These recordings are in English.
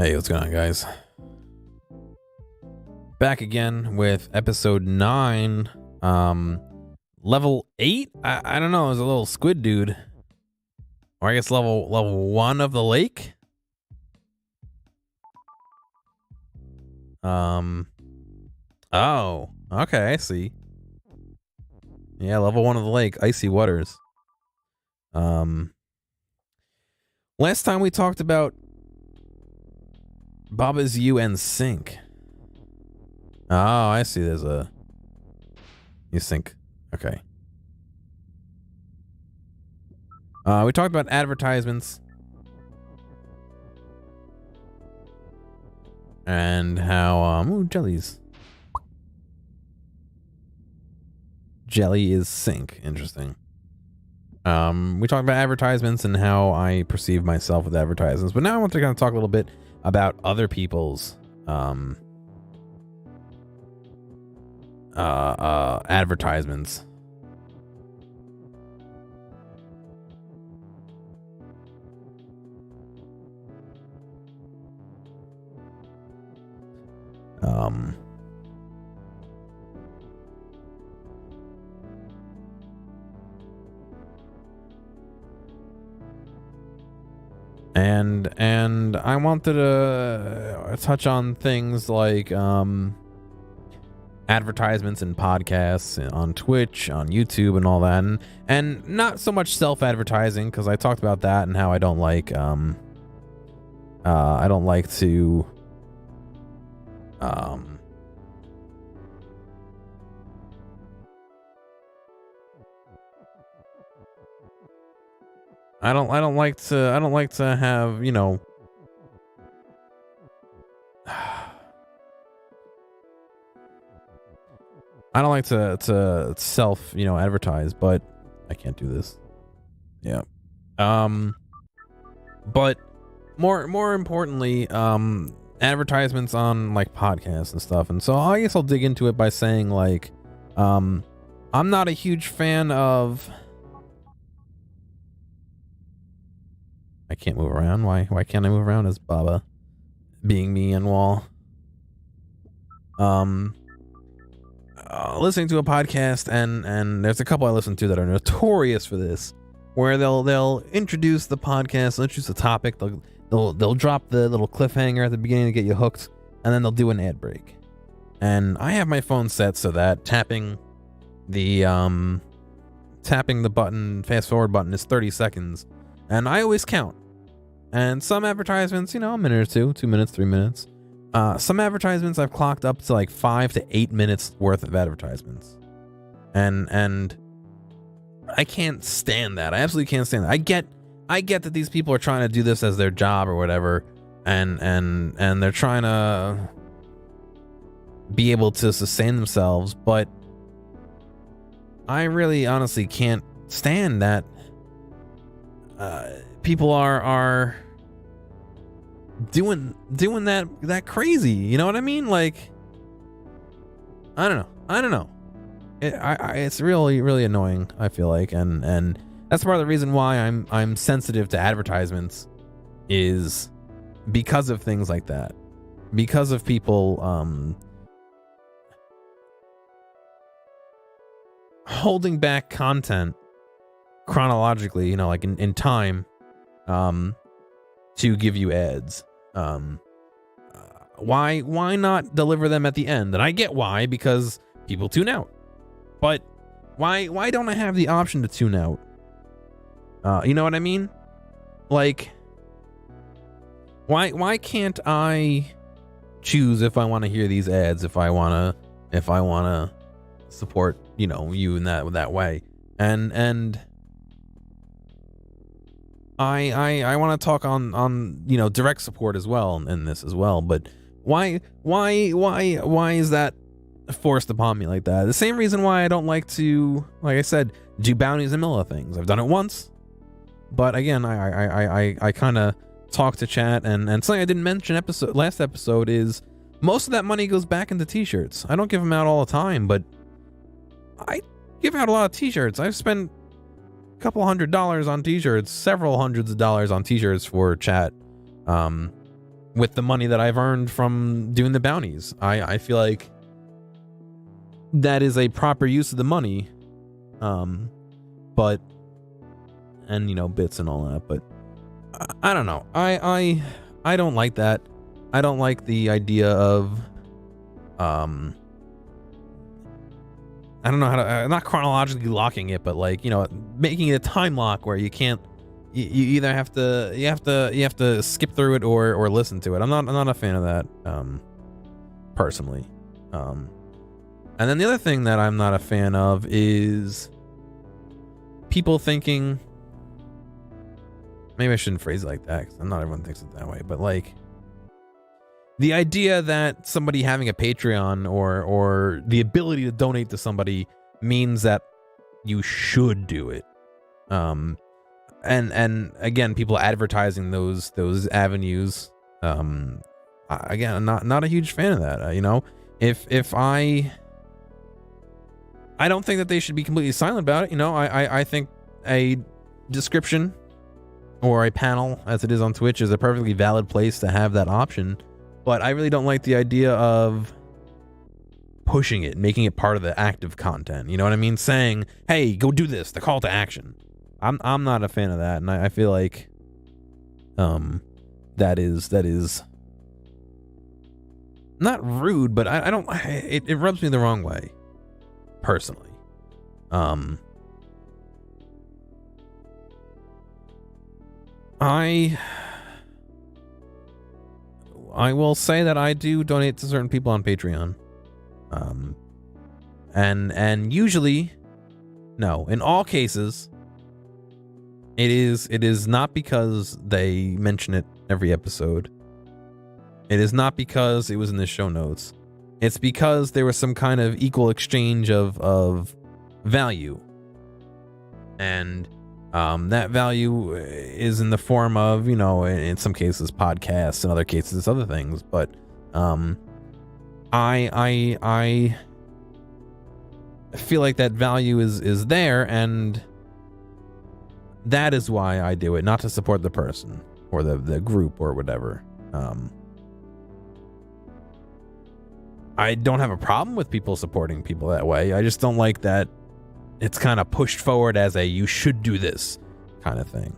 Hey, what's going on, guys? Back again with episode 9, level 8. I don't know. It was a little squid dude, or I guess level 1 of the lake. Oh, okay, I see. Yeah, level 1 of the lake, icy waters. Last time we talked about Baba's UN sync. Oh, I see. There's a you sync. Okay. We talked about advertisements and how ooh, jellies. Jelly is sync. Interesting. We talked about advertisements and how I perceive myself with advertisements, but now I want to kind of talk a little bit about other people's advertisements. And I wanted to touch on things like advertisements and podcasts on Twitch, on YouTube, and all that, and not so much self-advertising, because I talked about that and how I don't like to I don't like to have, you know, I don't like to self, you know, advertise, but I can't do this. Yeah. But more importantly, advertisements on like podcasts and stuff. And so I guess I'll dig into it by saying, like, I'm not a huge fan of. I can't move around. Why can't I move around? As Baba being me and Wall. Listening to a podcast, and there's a couple I listen to that are notorious for this, where they'll introduce the podcast, introduce the topic, they'll drop the little cliffhanger at the beginning to get you hooked, and then they'll do an ad break. And I have my phone set so that tapping the button, fast forward button, is 30 seconds, and I always count. And some advertisements, you know, a minute or two, 2 minutes, 3 minutes. Some advertisements I've clocked up to like 5 to 8 minutes worth of advertisements, and I can't stand that. I absolutely can't stand that. I get that these people are trying to do this as their job or whatever, and they're trying to be able to sustain themselves, but I really honestly can't stand that people are doing that crazy, you know what I mean? Like, I don't know. It's really annoying, I feel like, and that's part of the reason why I'm sensitive to advertisements, is because of things like that, because of people holding back content chronologically, you know, like in time, to give you ads. Why not deliver them at the end? And I get why, because people tune out. But why don't I have the option to tune out? You know what I mean? Like, why can't I choose if I want to hear these ads, if I want to support, you know, you in that way? And I want to talk on you know, direct support as well in this as well, but why is that forced upon me like that? The same reason why I don't like to, like I said, do bounties and Milla things. I've done it once, but again, I kind of talk to chat, and something I didn't mention last episode is most of that money goes back into t-shirts. I don't give them out all the time, but I give out a lot of t-shirts. I've spent couple $100s on t-shirts, several hundreds of dollars on t-shirts for chat, with the money that I've earned from doing the bounties. I feel like that is a proper use of the money. But, and you know, bits and all that, but I don't know. I don't like that. I don't like the idea of, I don't know how to, not chronologically locking it, but like, you know, making it a time lock where you can't, you either have to skip through it or listen to it. I'm not a fan of that, personally. And then the other thing that I'm not a fan of is people thinking, maybe I shouldn't phrase it like that, because not everyone thinks it that way, but like the idea that somebody having a Patreon or the ability to donate to somebody means that you should do it. And again, people advertising those avenues. Again, I'm not a huge fan of that. You know, if I don't think that they should be completely silent about it. You know, I think a description or a panel, as it is on Twitch, is a perfectly valid place to have that option. But I really don't like the idea of pushing it, making it part of the active content. You know what I mean? Saying, hey, go do this, the call to action. I'm not a fan of that, and I feel like that is not rude, but I don't, it rubs me the wrong way, personally. I will say that I do donate to certain people on Patreon. And usually, no, in all cases, it is not because they mention it every episode. It is not because it was in the show notes. It's because there was some kind of equal exchange of value. And that value is in the form of, you know, in some cases podcasts, in other cases other things. But I feel like that value is there, and that is why I do it, not to support the person or the group or whatever. I don't have a problem with people supporting people that way. I just don't like that it's kind of pushed forward as a you should do this kind of thing.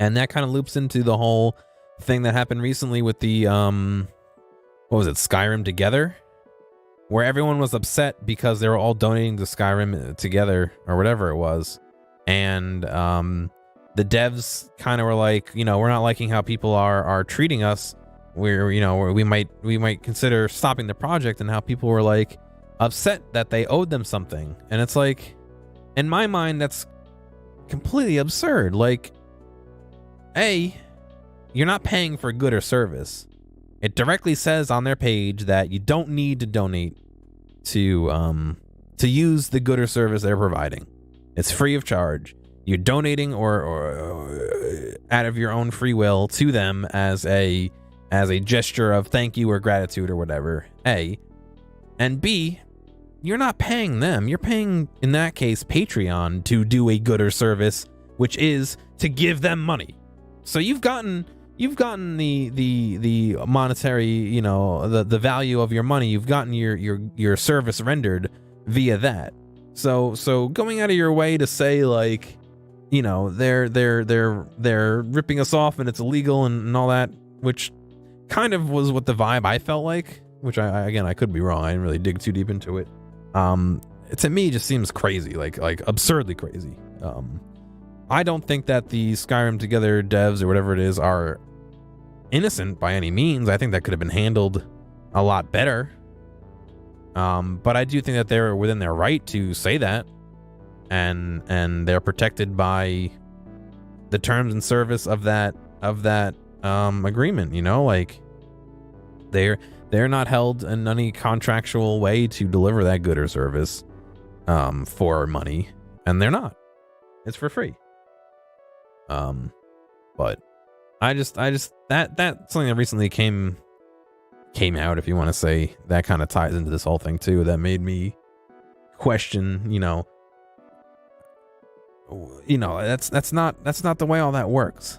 And that kind of loops into the whole thing that happened recently with the what was it, Skyrim Together, where everyone was upset because they were all donating to Skyrim Together or whatever it was. And the devs kind of were like, you know, we're not liking how people are treating us. We're, you know, we might consider stopping the project, and how people were like upset that they owed them something. And it's like, in my mind, that's completely absurd. Like, A, you're not paying for a good or service. It directly says on their page that you don't need to donate to use the good or service they're providing. It's free of charge. You're donating or out of your own free will to them as a gesture of thank you or gratitude or whatever. A. And B, you're not paying them. You're paying, in that case, Patreon to do a good or service, which is to give them money. So you've gotten the monetary, you know, the value of your money. You've gotten your service rendered via that. So going out of your way to say, like, you know, they're ripping us off and it's illegal and all that, which kind of was what the vibe I felt like, which I could be wrong. I didn't really dig too deep into it. To me, it just seems crazy, like absurdly crazy. I don't think that the Skyrim Together devs or whatever it is are innocent by any means. I think that could have been handled a lot better. But I do think that they're within their right to say that, and they're protected by the terms and service of that agreement. You know, like they're not held in any contractual way to deliver that good or service for money, and they're not. It's for free. But I just that's something that recently came out, if you want to say, that kind of ties into this whole thing too, that made me question, you know, that's not the way all that works.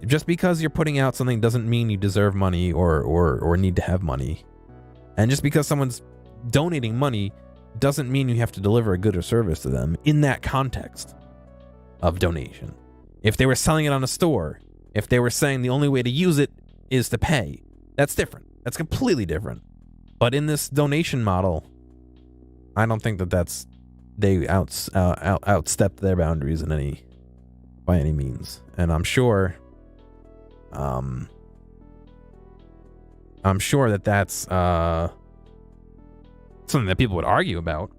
just because you're putting out something doesn't mean you deserve money or need to have money. And just because someone's donating money doesn't mean you have to deliver a good or service to them in that context of donation. If they were selling it on a store, if they were saying the only way to use it is to pay, that's different. That's completely different. But in this donation model, I don't think that they outstepped their boundaries by any means. And I'm sure that that's something that people would argue about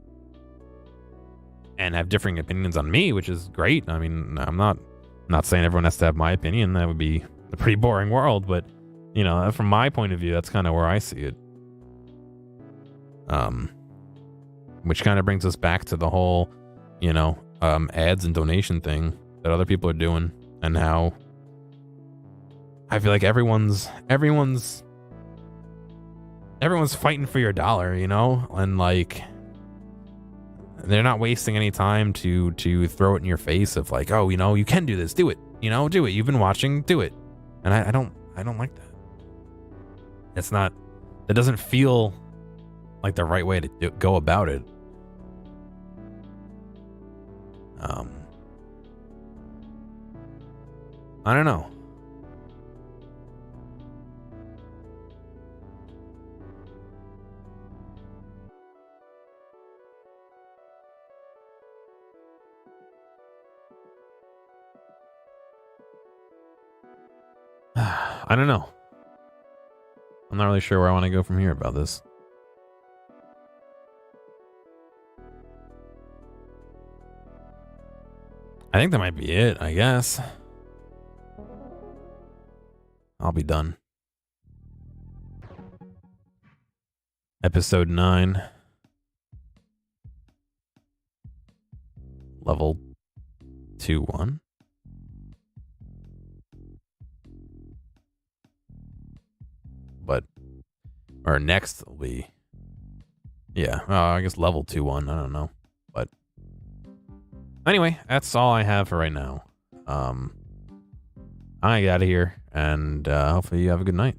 and have differing opinions on me, which is great. I mean, I'm not saying everyone has to have my opinion. That would be a pretty boring world, but you know, from my point of view, that's kind of where I see it. Which kind of brings us back to the whole, you know, ads and donation thing that other people are doing, and how I feel like everyone's fighting for your dollar, you know, and like they're not wasting any time to throw it in your face of like, oh, you know, you can do this, do it, you know, do it. You've been watching, do it. And I don't like that. That doesn't feel like the right way to go about it. I don't know. I don't know. I'm not really sure where I want to go from here about this. I think that might be it, I guess. I'll be done. Episode 9. Level 2-1. But our next will be, yeah, I guess level 2-1. I don't know, but anyway, that's all I have for right now. I got out of here, and hopefully you have a good night.